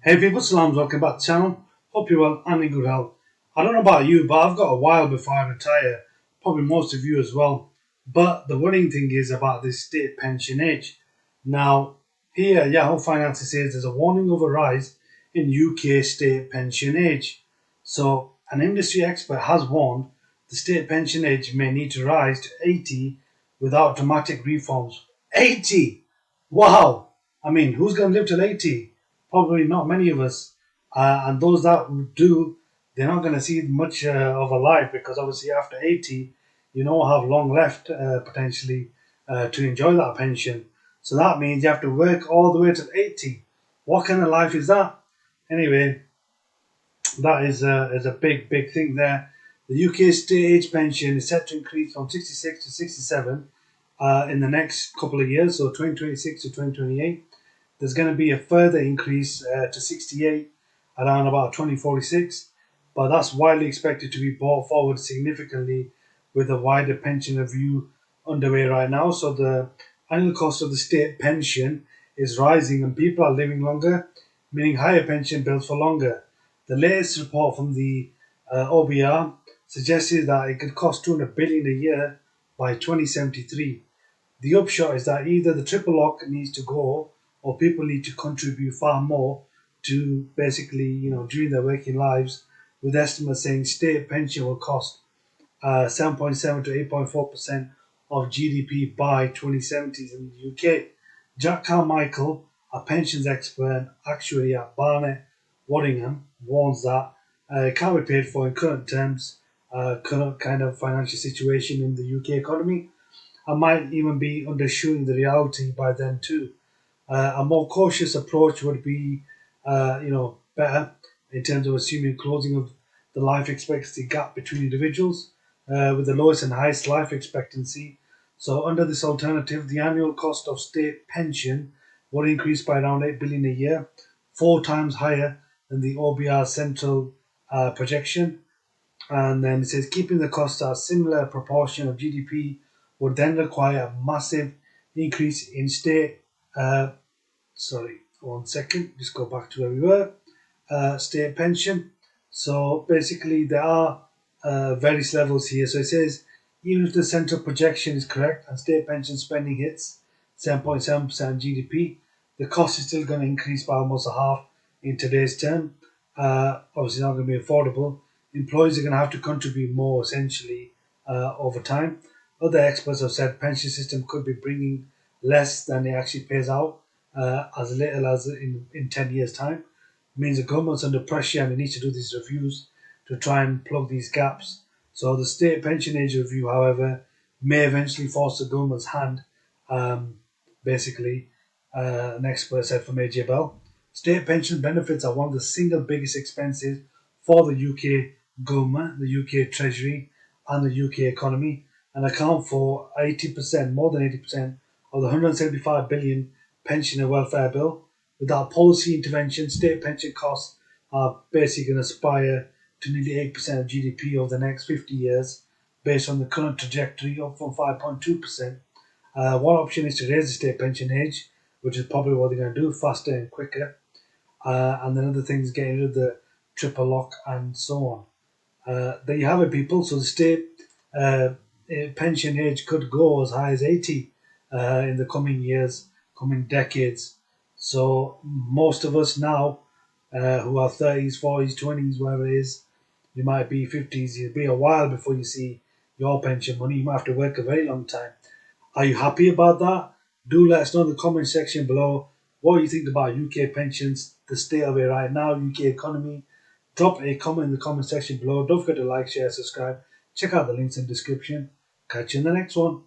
Hey people, salams, welcome back to the channel. Hope you're well and in good health. I don't know about you, but I've got a while before I retire. Probably most of you as well. But the worrying thing is about this state pension age. Now, here Yahoo Finance says there's a warning of a rise in UK state pension age. So, an industry expert has warned the state pension age may need to rise to 80 without dramatic reforms. 80! Wow! I mean, who's going to live till 80? Probably not many of us. And those that do, they're not going to see much of a life because obviously after 80, you don't have long left potentially to enjoy that pension. So that means you have to work all the way to 80. What kind of life is that? Anyway, that is a big thing there. The UK state age pension is set to increase from 66 to 67 in the next couple of years, so 2026 to 2028. There's going to be a further increase to 68 around about 2046, but that's widely expected to be brought forward significantly with a wider pension review underway right now. So the annual cost of the state pension is rising and people are living longer, meaning higher pension bills for longer. The latest report from the OBR suggested that it could cost 200 billion a year by 2073. The upshot is that either the triple lock needs to go or people need to contribute far more to basically, during their working lives, with estimates saying state pension will cost 7.7 to 8.4% of GDP by 2070 in the UK. Jack Carmichael, a pensions expert and actuary at Barnet Waddingham, warns that it can't be paid for in current terms, current kind of financial situation in the UK economy. I might even be undershooting the reality by then too. A more cautious approach would be, better in terms of assuming closing of the life expectancy gap between individuals with the lowest and highest life expectancy. So under this alternative, the annual cost of state pension would increase by around 8 billion a year, 4 times higher than the OBR central projection. And then it says keeping the costs at a similar proportion of GDP would then require a massive increase in state. Sorry, 1 second. Just go back to where we were. State pension. So basically, there are various levels here. So it says even if the central projection is correct and state pension spending hits 7.7% GDP, the cost is still going to increase by almost a half in today's term. Obviously, not going to be affordable. Employees are going to have to contribute more essentially over time. Other experts have said pension system could be bringing less than it actually pays out as little as in 10 years' time. It means the government's under pressure and they need to do these reviews to try and plug these gaps. So the state pension age review, however, may eventually force the government's hand, basically, an expert said from AJ Bell. State pension benefits are one of the single biggest expenses for the UK government, the UK Treasury, and the UK economy, and account for 80%, more than 80% of the 175 billion pension and welfare bill. Without policy intervention, state pension costs are basically going to aspire to nearly 8% of GDP over the next 50 years, based on the current trajectory up from 5.2%. One option is to raise the state pension age, which is probably what they're going to do faster and quicker. And then other things, getting rid of the triple lock and so on. There you have it, people. So the state pension age could go as high as 80 in the coming years, coming decades. So most of us now who are 30s, 40s, 20s, whatever it is, you might be 50s. It'll be a while before you see your pension money. You might have to work a very long time. Are you happy about that? Do let us know in the comment section below what you think about UK pensions, the state of it right now, UK economy. Drop a comment in the comment section below. Don't forget to like, share, subscribe. Check out the links in the description. Catch you in the next one.